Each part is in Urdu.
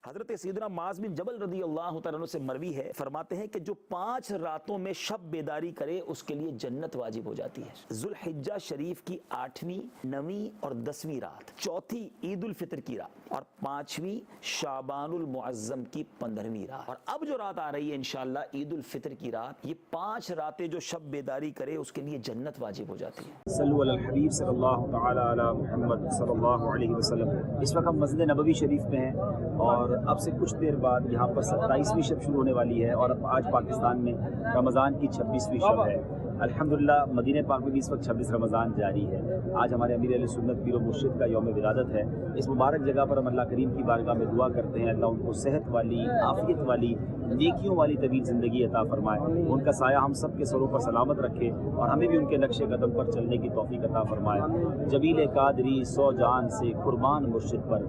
حضرت سیدنا معاذ بن جبل رضی اللہ تعالیٰ عنہ سے مروی ہے، فرماتے ہیں کہ جو 5 راتوں میں شب بیداری کرے اس کے لیے جنت واجب ہو جاتی ہے۔ ذوالحجہ شریف کی 8ویں، 9ویں اور 10ویں رات، 4تھی عید الفطر کی رات اور 5ویں شعبان المعظم کی 15ویں رات، اور اب جو رات آ رہی ہے انشاءاللہ عید الفطر کی رات، یہ 5 راتیں جو شب بیداری کرے اس کے لیے جنت واجب ہو جاتی ہے۔ صلو علی الحبیب صلی اللہ تعالی علی محمد صلی اللہ علیہ وسلم۔ اس وقت ہم مسجد نبوی شریف میں ہیں اور اب سے کچھ دیر بعد یہاں پر 27ویں شب شروع ہونے والی ہے، اور اب آج پاکستان میں رمضان کی 26ویں شب ہے۔ الحمدللہ مدینہ پاک میں بھی اس وقت 26 رمضان جاری ہے۔ آج ہمارے امیر اہل سنت پیر و مرشد کا یوم ولادت ہے۔ اس مبارک جگہ پر ہم اللہ کریم کی بارگاہ میں دعا کرتے ہیں اللہ ان کو صحت والی، عافیت والی، نیکیوں والی طویل زندگی عطا فرمائے، ان کا سایہ ہم سب کے سروں پر سلامت رکھے اور ہمیں بھی ان کے نقش قدم پر چلنے کی توفیق عطا فرمائے۔ جبیل قادری 100 جان سے قربان مرشد پر،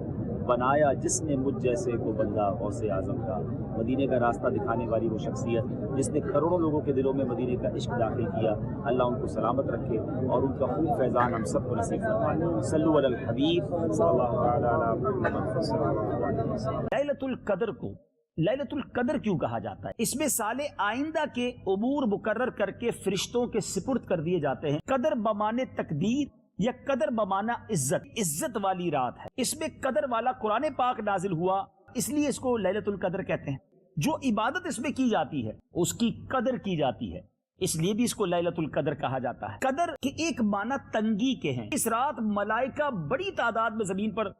بنایا جس نے مجھ جیسے کو بندہ غوث اعظم کا۔ مدینے کا راستہ دکھانے والی وہ شخصیت جس نے کروڑوں لوگوں کے دلوں میں مدینے کا عشق داخل کیا، اللہ ان کو سلامت رکھے اور ان کا خوب فیضان ہم سب کو نصیب فرمائے۔ صلو علی الحبیب صلی اللہ تعالی علی محمد صلی اللہ علیہ وسلم۔ لیلۃ القدر کو لیلۃ القدر کیوں کہا جاتا ہے؟ اس میں سال آئندہ کے امور مقرر کر کے فرشتوں کے سپرد کر دیے جاتے ہیں۔ قدر بمانے تقدیر یا قدر بمانا عزت، عزت والی رات ہے۔ اس میں قدر والا قرآن پاک نازل ہوا، اس لیے اس کو لیلۃ القدر کہتے ہیں۔ جو عبادت اس میں کی جاتی ہے اس کی قدر کی جاتی ہے، اس لیے بھی اس کو لیلۃ القدر کہا جاتا ہے۔ قدر کے ایک معنی تنگی کے ہیں۔ اس رات ملائکہ بڑی تعداد میں زمین پر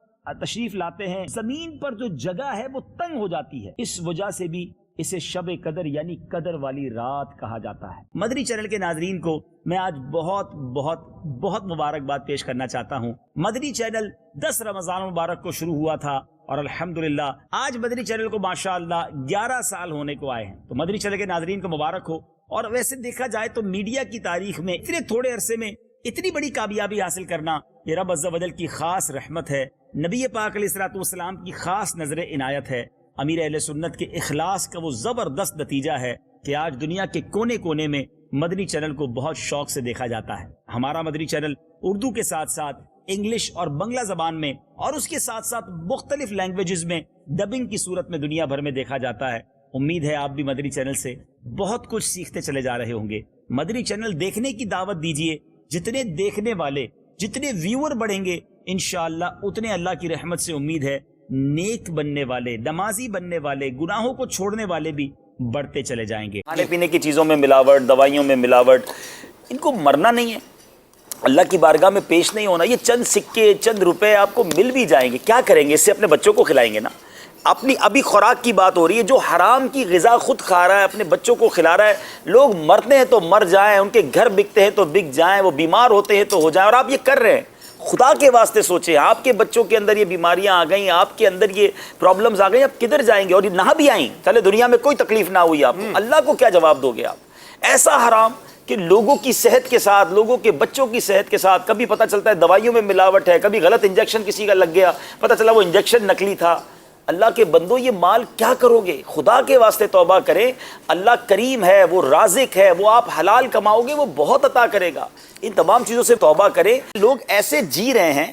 تشریف لاتے ہیں، زمین پر جو جگہ ہے وہ تنگ ہو جاتی ہے، اس وجہ سے بھی اسے شب قدر یعنی قدر والی رات کہا جاتا ہے۔ مدنی چینل کے ناظرین کو میں آج بہت بہت بہت مبارکباد پیش کرنا چاہتا ہوں۔ مدنی چینل 10 رمضان مبارک کو شروع ہوا تھا اور الحمدللہ آج مدنی چینل کو ماشاءاللہ 11 سال ہونے کو آئے ہیں، تو مدنی چینل کے ناظرین کو مبارک ہو۔ اور ویسے دیکھا جائے تو میڈیا کی تاریخ میں اتنے تھوڑے عرصے میں اتنی بڑی کامیابی حاصل کرنا یہ رب عز و جل کی خاص رحمت ہے، نبی پاک علیہ الصلوۃ والسلام کی خاص نظر عنایت ہے، امیر اہل سنت کے اخلاص کا وہ زبردست نتیجہ ہے کہ آج دنیا کے کونے کونے میں مدنی چینل کو بہت شوق سے دیکھا جاتا ہے۔ ہمارا مدنی چینل اردو کے ساتھ ساتھ انگلش اور بنگلہ زبان میں اور اس کے ساتھ ساتھ مختلف لینگویجز میں ڈبنگ کی صورت میں دنیا بھر میں دیکھا جاتا ہے۔ امید ہے آپ بھی مدنی چینل سے بہت کچھ سیکھتے چلے جا رہے ہوں گے۔ مدنی چینل دیکھنے کی دعوت دیجئے، جتنے دیکھنے والے، جتنے ویور بڑھیں گے انشاءاللہ اتنے اللہ کی رحمت سے امید ہے نیک بننے والے، نمازی بننے والے، گناہوں کو چھوڑنے والے بھی بڑھتے چلے جائیں گے۔ کھانے پینے کی چیزوں میں ملاوٹ، دوائیوں میں ملاوٹ، ان کو مرنا نہیں ہے، اللہ کی بارگاہ میں پیش نہیں ہونا۔ یہ چند سکے، چند روپے آپ کو مل بھی جائیں گے، کیا کریں گے؟ اس سے اپنے بچوں کو کھلائیں گے نا۔ اپنی ابھی خوراک کی بات ہو رہی ہے، جو حرام کی غذا خود کھا رہا ہے، اپنے بچوں کو کھلا رہا ہے۔ لوگ مرتے ہیں تو مر جائیں، ان کے گھر بکتے ہیں تو بک جائیں، وہ بیمار ہوتے ہیں تو ہو جائیں، اور آپ یہ کر رہے ہیں۔ خدا کے واسطے سوچیں، آپ کے بچوں کے اندر یہ بیماریاں آ گئیں، آپ کے اندر یہ پرابلمز آ گئیں، آپ کدھر جائیں گے؟ اور یہ نہ بھی آئیں، چلے دنیا میں کوئی تکلیف نہ ہوئی آپ کو، اللہ کو کیا جواب دو گے آپ؟ ایسا حرام کہ لوگوں کی صحت کے ساتھ، لوگوں کے بچوں کی صحت کے ساتھ کبھی پتہ چلتا ہے دوائیوں میں ملاوٹ ہے، کبھی غلط انجیکشن کسی کا لگ گیا، پتہ چلا وہ انجیکشن نکلی تھا۔ اللہ کے بندو یہ مال کیا کرو گے؟ خدا کے واسطے توبہ کریں، اللہ کریم ہے، وہ رازق ہے، وہ آپ حلال کماؤ گے وہ بہت عطا کرے گا۔ ان تمام چیزوں سے توبہ کریں۔ لوگ ایسے جی رہے ہیں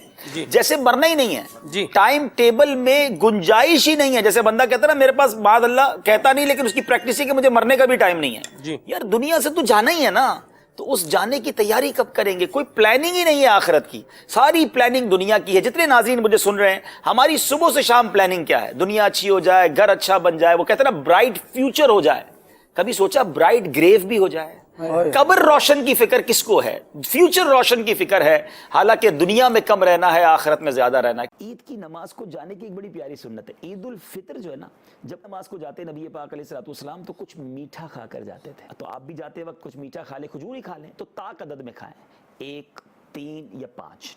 جیسے مرنا ہی نہیں ہے، ٹائم ٹیبل میں گنجائش ہی نہیں ہے۔ جیسے بندہ کہتا ہے نا میرے پاس معاذ اللہ کہتا نہیں لیکن اس کی پریکٹس ہے کہ مجھے مرنے کا بھی ٹائم نہیں ہے۔ یار دنیا سے تو جانا ہی ہے نا، تو اس جانے کی تیاری کب کریں گے؟ کوئی پلاننگ ہی نہیں ہے آخرت کی، ساری پلاننگ دنیا کی ہے۔ جتنے ناظرین مجھے سن رہے ہیں، ہماری صبح سے شام پلاننگ کیا ہے؟ دنیا اچھی ہو جائے، گھر اچھا بن جائے، وہ کہتے ہیں نا برائٹ فیوچر ہو جائے۔ کبھی سوچا برائٹ گریو بھی ہو جائے؟ قبر روشن کی فکر کس کو ہے؟ فیوچر روشن کی فکر ہے، حالانکہ دنیا میں کم رہنا ہے، آخرت میں زیادہ رہنا ہے۔ عید کی نماز کو جانے کی ایک بڑی پیاری سنت ہے۔ عید الفطر جو ہے نا، جب نماز کو جاتے نبی پاک علیہ الصلوۃ والسلام تو کچھ میٹھا کھا کر جاتے تھے، تو آپ بھی جاتے وقت کچھ میٹھا کھا لیں، کھجور ہی کھا لیں، تو طاق عدد میں کھائیں، 1، 3 یا 5۔